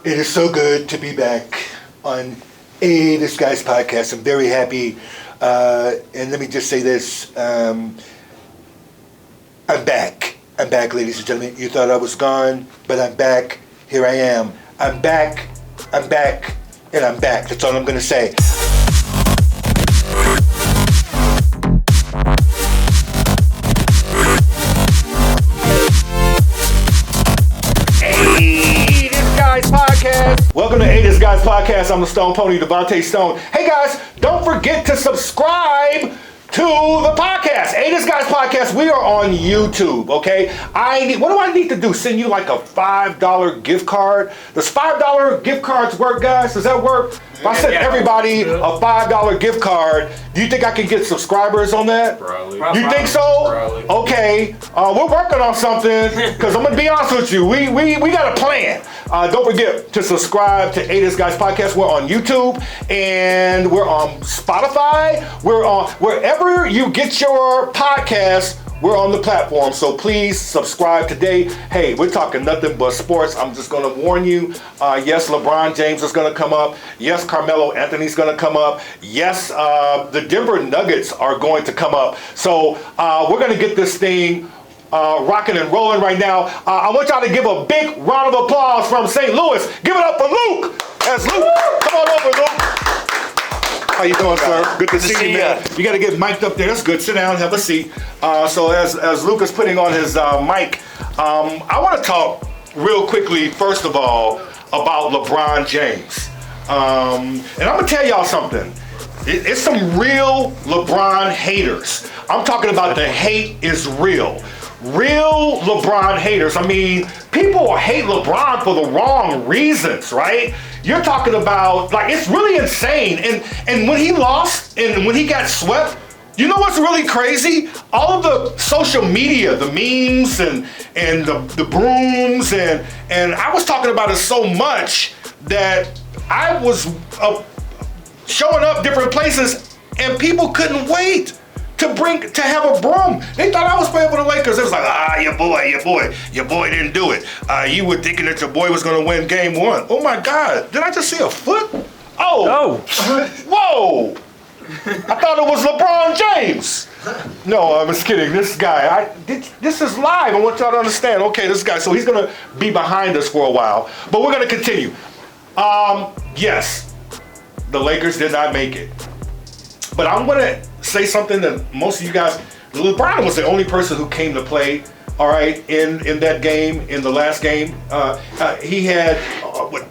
It is so good to be back on This Guy's podcast. I'm very happy. And let me just say this. I'm back. I'm back, ladies and gentlemen. You thought I was gone, but I'm back. Here I am. I'm back, and I'm back. That's all I'm going to say. Podcast. Welcome to This Guy's Podcast. I'm the Stone Pony, Davante Stone. Hey guys, don't forget to subscribe to the podcast. This Guy's Podcast. We are on YouTube, okay? What do I need to do? Send you like a $5 gift card? Does $5 gift cards work, guys? Does that work? If I send everybody a $5 gift card, do you think I can get subscribers on that? Probably. You think so? Probably. Okay. We're working on something, because I'm going to be honest with you. We got a plan. Don't forget to subscribe to This Guy's Podcast. We're on YouTube, and we're on Spotify. We're on wherever you get your podcast. We're on the platform, so please subscribe today. Hey, we're talking nothing but sports. I'm just going to warn you. Yes, LeBron James is going to come up. Yes, Carmelo Anthony's going to come up. Yes, the Denver Nuggets are going to come up. So we're going to get this thing rocking and rolling right now. I want y'all to give a big round of applause from St. Louis. Give it up for Luke. That's Luke. Come on over, Luke. How you doing, sir? Good to see you, man. You got to get mic'd up there. That's good. Sit down, have a seat. So as Luke is putting on his mic, I want to talk real quickly, first of all, about LeBron James. And I'm going to tell y'all something. It's some real LeBron haters. I'm talking about the hate is real. Real LeBron haters. I mean, people hate LeBron for the wrong reasons, right? You're talking about, like, it's really insane. And when he lost and when he got swept, you know what's really crazy? All of the social media, the memes and the brooms and I was talking about it so much that I was showing up different places and people couldn't wait to have a broom. They thought I was playing for the Lakers. It was like, your boy didn't do it. You were thinking that your boy was gonna win game one. Oh my God, did I just see a foot? Oh, no. Whoa. I thought it was LeBron James. No, I'm just kidding. This guy, this is live. I want y'all to understand. Okay, this guy, so he's gonna be behind us for a while, but we're gonna continue. Yes, the Lakers did not make it. But I'm gonna say something that most of you guys, LeBron was the only person who came to play, all right, in that game, in the last game. He had,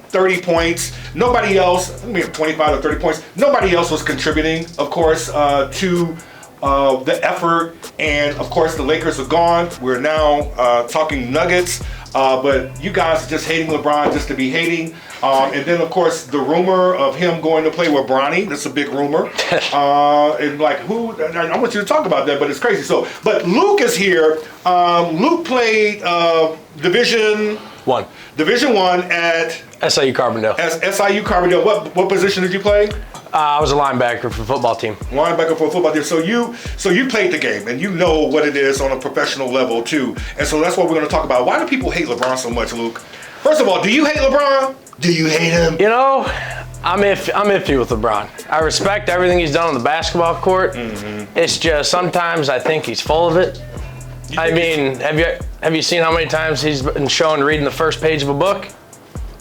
30 points. Nobody else, 25 or 30 points. Nobody else was contributing, of course, to the effort. And of course, the Lakers are gone. We're now talking Nuggets. But you guys are just hating LeBron just to be hating. And then, of course, the rumor of him going to play with Bronny. That's a big rumor. And like, I want you to talk about that, but it's crazy. So, but Luke is here. Luke played Division One at SIU Carbondale. SIU Carbondale. What position did you play? I was a linebacker for a football team. Linebacker for a football team. So you played the game, and you know what it is on a professional level too. And so that's what we're going to talk about. Why do people hate LeBron so much, Luke? First of all, do you hate LeBron? Do you hate him? You know, I'm iffy with LeBron. I respect everything he's done on the basketball court. Mm-hmm. It's just sometimes I think he's full of it. I mean, have you seen how many times he's been shown reading the first page of a book?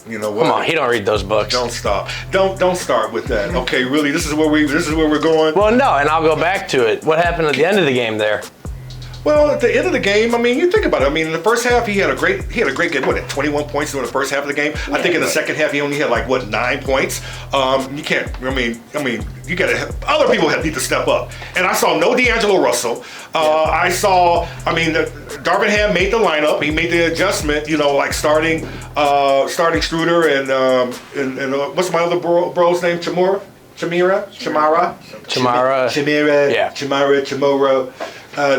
You know what? Come on, he don't read those books. Don't stop. Don't start with that. Okay, really, this is where we're going. Well, no, and I'll go back to it. What happened at the end of the game there? Well, at the end of the game, I mean, you think about it. I mean, in the first half, he had a great game. What, 21 points during the first half of the game? Yeah, I think in the second half, he only had 9 points. You can't. I mean, you gotta. Other people need to step up. And I saw no D'Angelo Russell. I saw. I mean, Darvin Ham made the lineup. He made the adjustment. Starting Struder and what's my other bro's name? Chamora.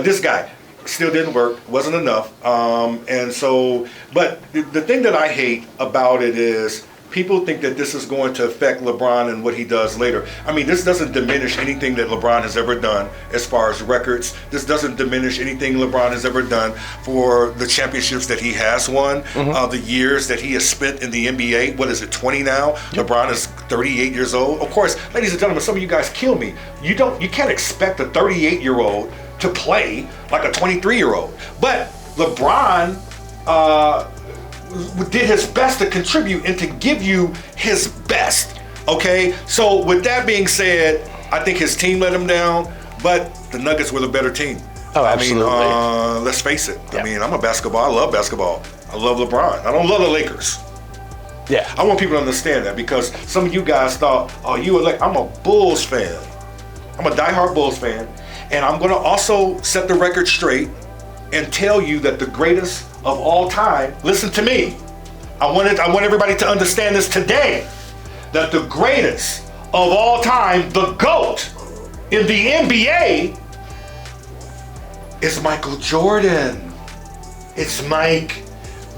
This guy still didn't work, wasn't enough. But the thing that I hate about it is people think that this is going to affect LeBron and what he does later. I mean, this doesn't diminish anything that LeBron has ever done as far as records. This doesn't diminish anything LeBron has ever done for the championships that he has won, the years that he has spent in the NBA. What is it, 20 now? Yep. LeBron is 38 years old. Of course, ladies and gentlemen, some of you guys kill me. You can't expect a 38-year-old to play like a 23-year-old. But LeBron did his best to contribute and to give you his best. Okay, so with that being said, I think his team let him down, but the Nuggets were the better team. Oh, absolutely. I mean, let's face it. Yeah. I mean, I'm a basketball. I love basketball. I love LeBron. I don't love the Lakers. Yeah. I want people to understand that, because some of you guys thought, oh, you were like, I'm a Bulls fan. I'm a diehard Bulls fan, and I'm going to also set the record straight and tell you that the greatest of all time, listen to me. I want everybody to understand this today, that the greatest of all time, the GOAT in the NBA, is Michael Jordan. It's Mike.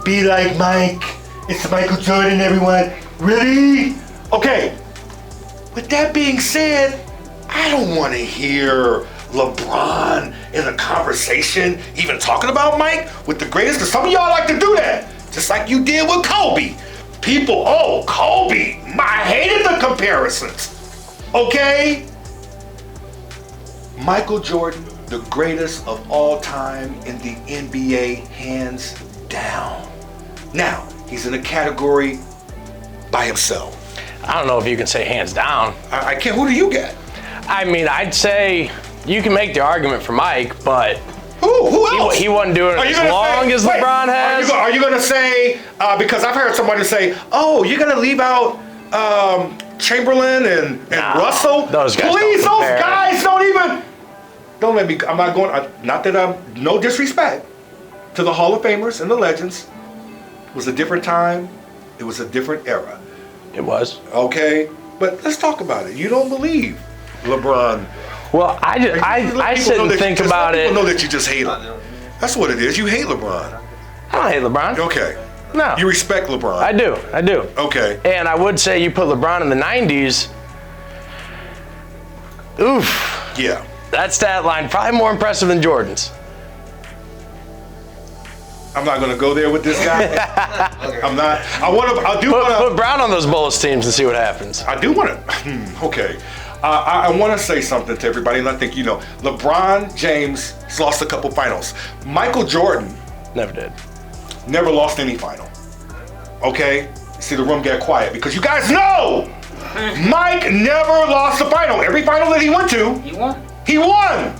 Be like Mike. It's Michael Jordan, everyone. Ready? Okay. With that being said, I don't want to hear LeBron in a conversation even talking about Mike with the greatest, because some of y'all like to do that, just like you did with Kobe. People, oh, Kobe, I hated the comparisons. Okay? Michael Jordan, the greatest of all time in the NBA, hands down. Now, he's in a category by himself. I don't know if you can say hands down. I can't. Who do you get? I mean, I'd say you can make the argument for Mike, but who else? He wasn't doing it as long as LeBron has. Are you going to say, because I've heard somebody say, oh, you're going to leave out Chamberlain and Russell? Those guys Please, those guys don't let me, I'm not going, not that I'm, no disrespect to the Hall of Famers and the legends. It was a different time. It was a different era. It was. Okay, but let's talk about it. You don't believe LeBron. Well, I sit and think about it. People know that you just hate him. That's what it is. You hate LeBron. I don't hate LeBron. Okay. No. You respect LeBron. I do. Okay. And I would say you put LeBron in the 90s. Oof. Yeah. That stat line probably more impressive than Jordan's. I'm not going to go there with this guy. I'm not. I do want to put Brown on those Bulls teams and see what happens. I do want to. Okay. I want to say something to everybody, and I think you know. LeBron James has lost a couple finals. Michael Jordan never did. Never lost any final. Okay? See, the room get quiet because you guys know Mike never lost a final. Every final that he went to, he won.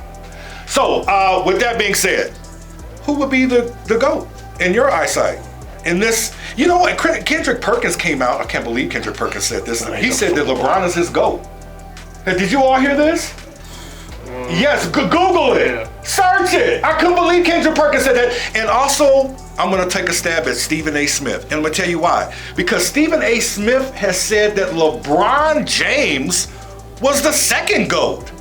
So, with that being said, who would be the GOAT in your eyesight? In this, you know what? Kendrick Perkins came out. I can't believe Kendrick Perkins said this. He said that LeBron is his GOAT. Did you all hear this? Yes, Google it. Search it. I couldn't believe Kendrick Perkins said that. And also, I'm going to take a stab at Stephen A. Smith. And I'm going to tell you why. Because Stephen A. Smith has said that LeBron James was the second GOAT.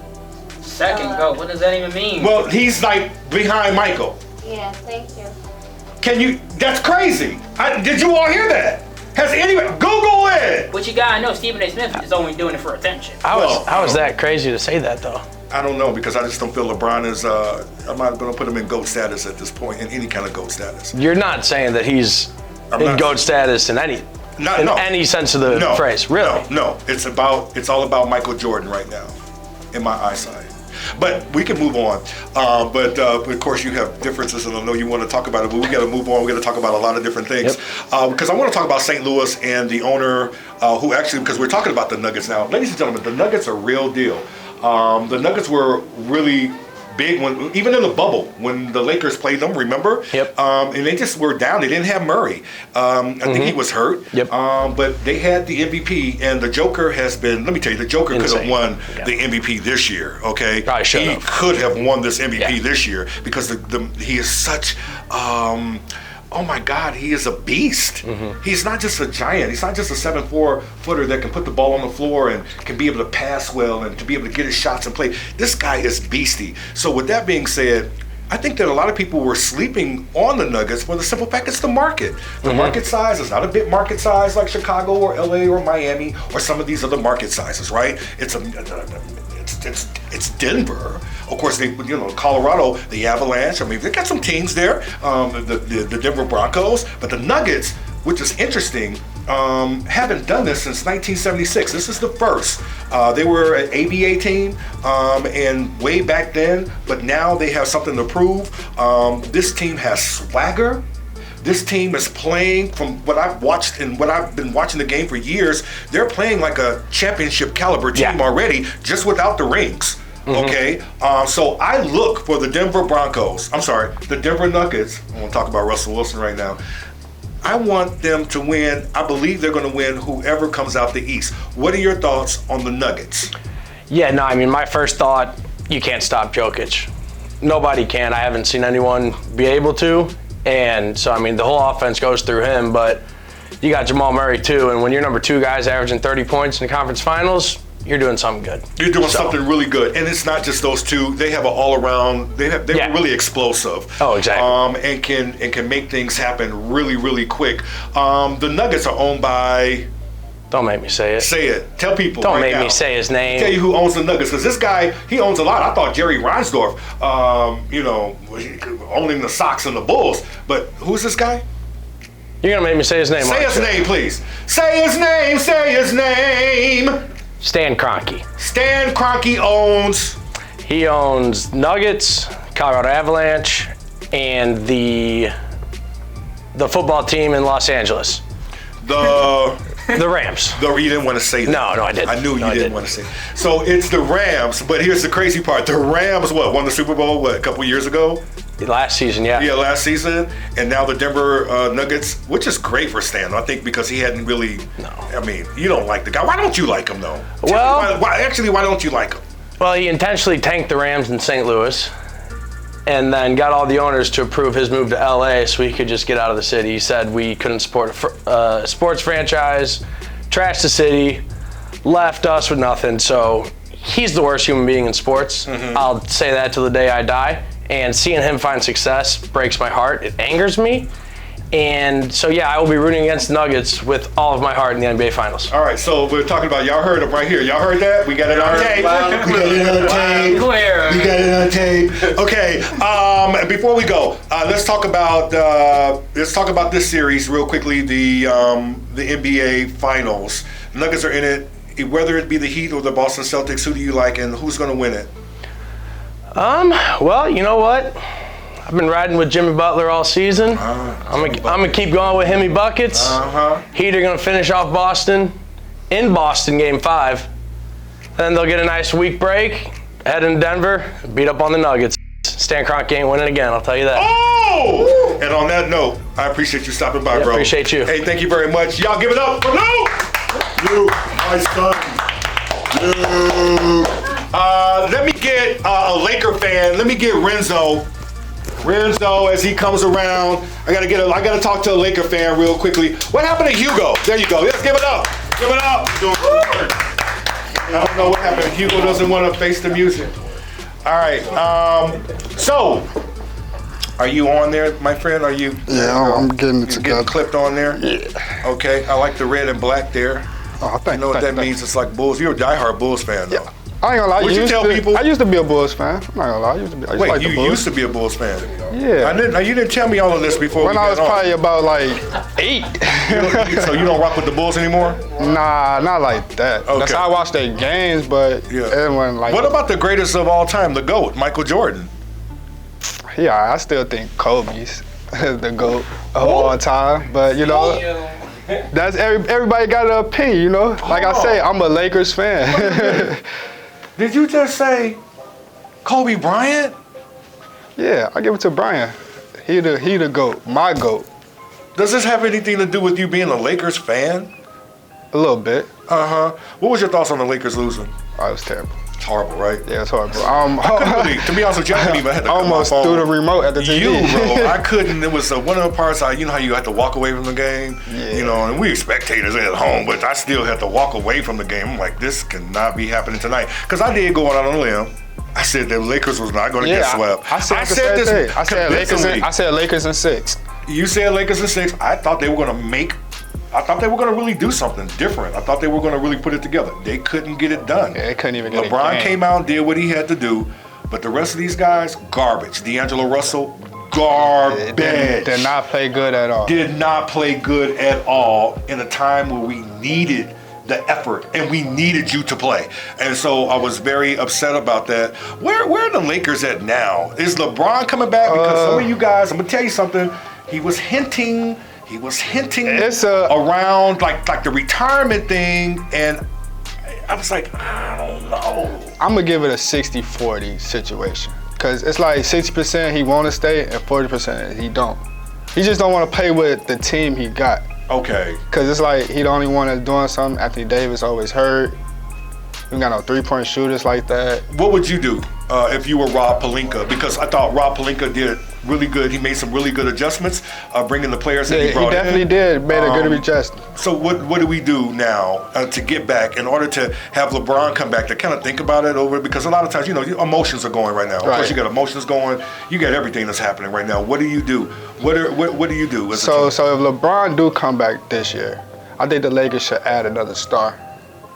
Second GOAT? What does that even mean? Well, he's like behind Michael. Yeah, thank you. That's crazy. Did you all hear that? Has anyone, Google it! But you gotta know, Stephen A. Smith is only doing it for attention. How is that crazy to say that, though? I don't know, because I just don't feel LeBron is, I'm not going to put him in GOAT status at this point, in any kind of GOAT status. You're not saying that he's in GOAT status in any sense of the phrase, really? No, it's all about Michael Jordan right now, in my eyesight. But we can move on. But of course, you have differences, and I know you want to talk about it. But we got to move on. We got to talk about a lot of different things. Because I want to talk about St. Louis and the owner, who actually, because we're talking about the Nuggets now, ladies and gentlemen, the Nuggets are real deal. The Nuggets were really big even in the bubble when the Lakers played them. Remember? Yep. And they just were down. They didn't have Murray. I think he was hurt. Yep. But they had the MVP, and the Joker has been. Let me tell you, the Joker could have won the MVP this year. Okay. Probably should have. He could have won this MVP this year because he is such. Oh my God, he is a beast. He's not just a giant. He's not just a 7'4" footer that can put the ball on the floor and can be able to pass well and to be able to get his shots and play. This guy is beastie. So with that being said, I think that a lot of people were sleeping on the Nuggets for the simple fact it's the market. The market size is not a big market size like Chicago or LA or Miami or some of these other market sizes, right? It's Denver. Of course, Colorado, the Avalanche. I mean, they got some teams there, the Denver Broncos, but the Nuggets, which is interesting, haven't done this since 1976. This is the first. They were an ABA team, and way back then, but now they have something to prove. This team has swagger. This team is playing, from what I've watched and what I've been watching the game for years, they're playing like a championship caliber team already, just without the rings. Okay, so I look for the Denver Nuggets. I want to talk about Russell Wilson right now. I want them to win. I believe they're going to win whoever comes out the East. What are your thoughts on the Nuggets? Yeah, no, I mean, my first thought, you can't stop Jokic. Nobody can. I haven't seen anyone be able to. And so, I mean, the whole offense goes through him, but you got Jamal Murray too. And when your number 2 guy's averaging 30 points in the conference finals, you're doing something good. You're doing something really good. And it's not just those two. They have an all-around, they're really explosive. Oh, exactly. And can make things happen really, really quick. The Nuggets are owned by... Don't make me say it. Say it. Tell people Don't right make now. me say his name. I'll tell you who owns the Nuggets, because this guy, he owns a lot. I thought Jerry Reinsdorf, owning the Sox and the Bulls. But who's this guy? You're going to make me say his name. Say his name, please. Say his name. Say his name. Stan Kroenke. Stan Kroenke owns... He owns Nuggets, Colorado Avalanche, and the football team in Los Angeles. The Rams. You didn't want to say that. No, I didn't. I knew you didn't want to say that. So it's the Rams, but here's the crazy part. The Rams, won the Super Bowl, a couple years ago? Last season, yeah. Yeah, last season. And now the Denver Nuggets, which is great for Stan, I think, because he hadn't really... No. I mean, you don't like the guy. Why don't you like him, though? Well... Why don't you like him? Well, he intentionally tanked the Rams in St. Louis and then got all the owners to approve his move to LA so he could just get out of the city. He said we couldn't support a sports franchise, trashed the city, left us with nothing. So he's the worst human being in sports. I'll say that till the day I die. And seeing him find success breaks my heart. It angers me. And so, yeah, I will be rooting against the Nuggets with all of my heart in the NBA Finals. All right, so we're talking about, y'all heard him right here. Y'all heard that? We got it on tape. We got it on tape. Okay, before we go, let's talk about this series real quickly. The NBA Finals. Nuggets are in it. Whether it be the Heat or the Boston Celtics, who do you like, and who's going to win it? Well, you know what? I've been riding with Jimmy Butler all season. I'm gonna keep going with Himmy Buckets. Heat are gonna finish off Boston in Boston Game 5. Then they'll get a nice week break, head into Denver, beat up on the Nuggets. Stan Kroenke ain't winning again, I'll tell you that. Oh! And on that note, I appreciate you stopping by, bro. Appreciate you. Hey, thank you very much. Y'all give it up for Lou! You, my son. You. Let me get a Laker fan. Let me get Renzo. As he comes around, I gotta talk to a Laker fan real quickly. What happened to Hugo? There you go. Let's give it up. Give it up. I don't know what happened. Hugo doesn't want to face the music. All right. So, are you on there, my friend? Are you? Yeah, I'm getting it together. Getting clipped on there? Yeah. Okay. I like the red and black there. Oh, thank you. You know what that means? It's like Bulls. You're a diehard Bulls fan, though. Yeah. I ain't gonna lie. Would you tell people? I used to be a Bulls fan. I'm not gonna lie. I used to be a Bulls fan? Yeah. You didn't tell me all of this before. When I was probably about like 8. So you don't rock with the Bulls anymore? Nah, not like that. Okay. That's how I watched their games, but it wasn't like. What about the greatest of all time, the GOAT, Michael Jordan? Yeah, I still think Kobe's the GOAT of all time, but you know. That's everybody got an opinion, you know. Like I say, I'm a Lakers fan. Did you just say Kobe Bryant? Yeah, I give it to Bryant. He the GOAT, my GOAT. Does this have anything to do with you being a Lakers fan? A little bit. What was your thoughts on the Lakers losing? Oh, it was terrible. It's horrible, right? Yeah, it's horrible. To be honest with you, I couldn't even have to almost threw the remote at the TV. Bro, I couldn't. It was one of the parts, you know how you had to walk away from the game? Yeah. You know, and we spectators at home, but I still had to walk away from the game. I'm like, this cannot be happening tonight. Because I did go out on a limb I said the Lakers was not going to get swept. I said this. Thing. I said Lakers in 6. You said Lakers in 6. I thought they were going to really do something different. I thought they were going to really put it together. They couldn't get it done. Yeah, they couldn't even get it LeBron done. came out and did what he had to do, but the rest of these guys, garbage. D'Angelo Russell, garbage. Did not play good at all. Did not play good at all in a time where we needed the effort and we needed you to play. And so I was very upset about that. Where are the Lakers at now? Is LeBron coming back? Because some of you guys, I'm gonna tell you something, he was hinting around like the retirement thing, and I was like, I don't know. I'm gonna give it a 60-40 situation. Cause it's like 60% he wanna stay and 40% he don't. He just don't wanna play with the team he got. Okay. Cause it's like he the only one that's doing something. Anthony Davis always hurt. We got no 3-point shooters like that. What would you do if you were Rob Pelinka? Because I thought Rob Pelinka did really good. He made some really good adjustments, bringing the players that he brought in. He definitely did. Made a good adjustment. So what do we do now to get back in order to have LeBron come back to kind of think about it over? Because a lot of times, emotions are going right now. Of course, you got emotions going. You got everything that's happening right now. What do you do? What do you do? So if LeBron do come back this year, I think the Lakers should add another star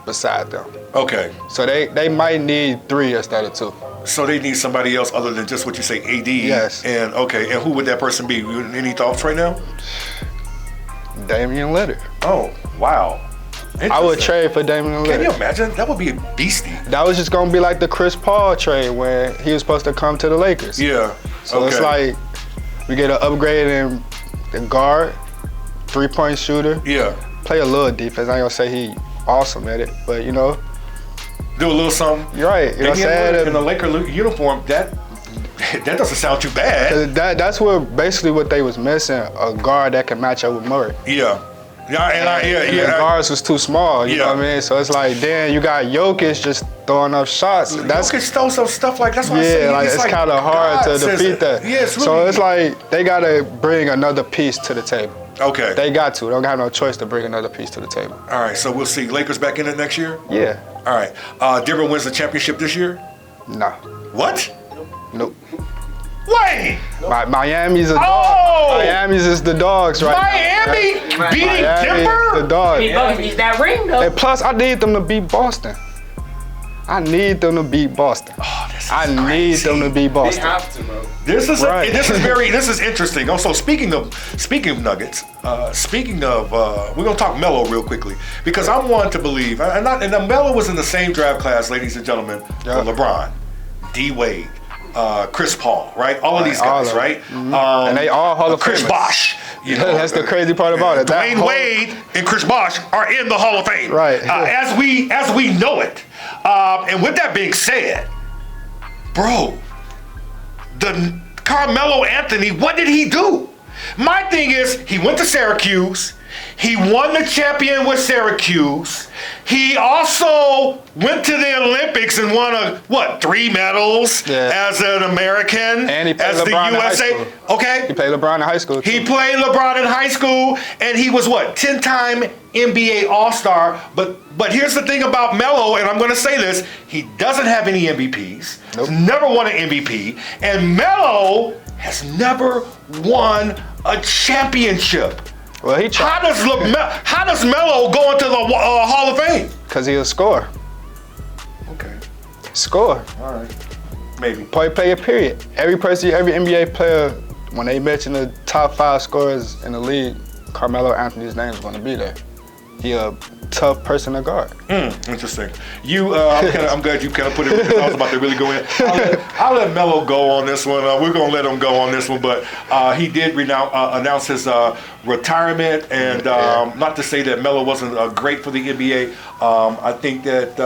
beside them. Okay. So they might need 3 instead of 2. So they need somebody else other than just what you say, AD. Yes. And who would that person be? Any thoughts right now? Damian Lillard. Oh, wow. I would trade for Damian Lillard. Can you imagine? That would be a beastie. That was just gonna be like the Chris Paul trade when he was supposed to come to the Lakers. Yeah. So it's like we get an upgrade in the guard, 3-point shooter. Yeah. Play a little defense. I ain't gonna say he awesome at it, but do a little something. You're right. You know what I'm saying? In a Laker uniform, that doesn't sound too bad. That's basically what they was missing, a guard that can match up with Murray. Yeah. And the guards was too small, you know what I mean? So it's like, damn, you got Jokic just throwing up shots. Jokic throws some stuff like that's why I say it's kind of hard to defeat that. Yeah, it's really, so it's like they gotta bring another piece to the table. Okay. They got to. They don't have no choice to bring another piece to the table. All right, so we'll see. Lakers back in it next year? Yeah. All right. Denver wins the championship this year? No. What? Nope. Wait! Miami's a dog. Miami's is the dogs right Miami now. beating Miami Denver? the dogs. He's that ring though. And plus, I need them to beat Boston. I need them to beat Boston. Oh, this is need them to beat Boston. They have to, bro. This is interesting. Also, speaking of Nuggets, we're gonna talk Melo real quickly because I'm one to believe, and Melo was in the same draft class, ladies and gentlemen, for LeBron, D Wade, Chris Paul, right? All of these guys, right? Mm-hmm. And they all Hall of Chris Famers. Bosh. That's the crazy part about it. Dwayne Wade and Chris Bosh are in the Hall of Fame, right? As we know it. And with that being said, bro, the Carmelo Anthony, what did he do? My thing is, he went to Syracuse. He won the champion with Syracuse. He also went to the Olympics and won 3 medals as an American, and he played as LeBron the USA. In high school. Okay. He played LeBron in high school. He played LeBron in high school, and he was 10-time NBA All-Star. But here's the thing about Melo, and I'm going to say this: he doesn't have any MVPs. Nope. He's never won an MVP, and Melo has never won a championship. Well, he tried. How does Melo go into the Hall of Fame? Because he'll score. Okay. Score. All right. Maybe. Play a period. Every NBA player, when they mention the top 5 scorers in the league, Carmelo Anthony's name is going to be there. He a tough person to guard. Interesting. I'm glad you kind of put it because I was about to really go in. I'll let Melo go on this one. We're going to let him go on this one, but he did announce his retirement, and not to say that Melo wasn't great for the NBA. I think that,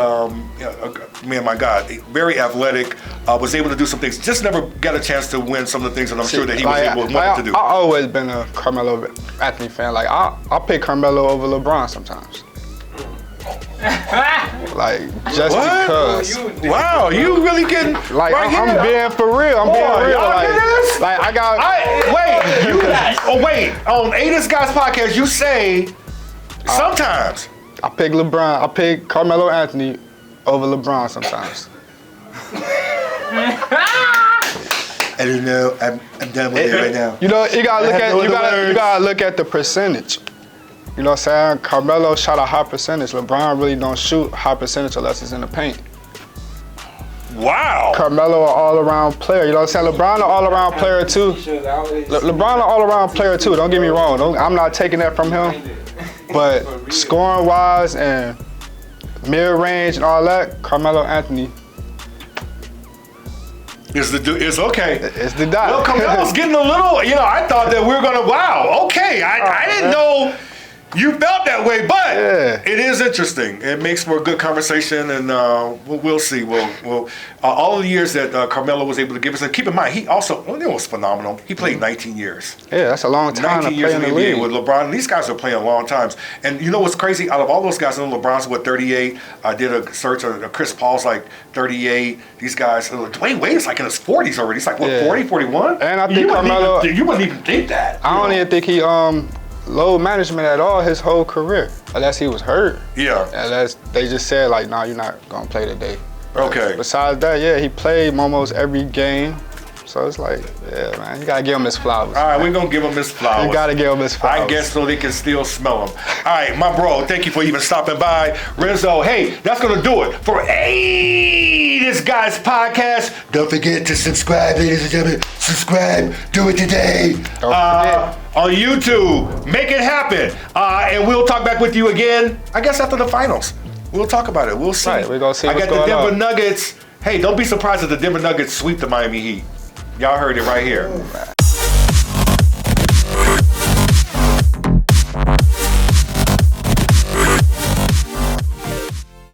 man, my God, very athletic, was able to do some things, just never got a chance to win some of the things that I'm sure that he was able to do. I've always been a Carmelo Anthony fan. Like, I'll pick Carmelo over LeBron sometimes. Like, just because. Wow, you really getting like right I'm here. being for real. I'm being real. Y'all hear this? Like I got. Wait. On This Guy's podcast, you say sometimes. I pick LeBron. I pick Carmelo Anthony over LeBron sometimes. I don't know. I'm done with it right now. You know, you gotta I have no other you gotta look at the percentage. You know what I'm saying? Carmelo shot a high percentage. LeBron really don't shoot high percentage unless it's in the paint. Wow. Carmelo an all-around player. You know what I'm saying? LeBron an all-around player too. LeBron an all-around player too. Don't get me wrong. I'm not taking that from him. But scoring-wise and mid-range and all that, Carmelo Anthony. It's okay. It's the guy. Well, Carmelo's getting a little, I thought that we were going to, wow, okay. I didn't know you felt that way, but it is interesting. It makes for a good conversation, and we'll see. We'll all of the years that Carmelo was able to give us, and keep in mind, he also, it was phenomenal. He played 19 years. Yeah, that's a long time 19 to years play in the NBA league. with LeBron. These guys are playing long times. And you know what's crazy? Out of all those guys, I know LeBron's 38. I did a search on Chris Paul's like 38. These guys, Dwayne Wade is like in his 40s already. He's like, 40, 41? And I think Carmelo, you wouldn't even think that. I don't even think he load management at all his whole career, unless he was hurt. Yeah. Unless they just said like, nah, you're not gonna play today. Okay. Besides that, yeah, he played almost every game. So it's like, yeah, man, you gotta give him his flowers. All right, we're gonna give him his flowers. You gotta give him his flowers. I guess so they can still smell them. All right, my bro, thank you for even stopping by. Renzo, hey, that's gonna do it for this guy's podcast. Don't forget to subscribe, ladies and gentlemen. Subscribe, do it today. Don't forget. On YouTube, make it happen. And we'll talk back with you again, I guess after the finals. We'll talk about it, we'll see. Right, we're gonna see I what's got the going Denver on. Nuggets. Hey, don't be surprised if the Denver Nuggets sweep the Miami Heat. Y'all heard it right here.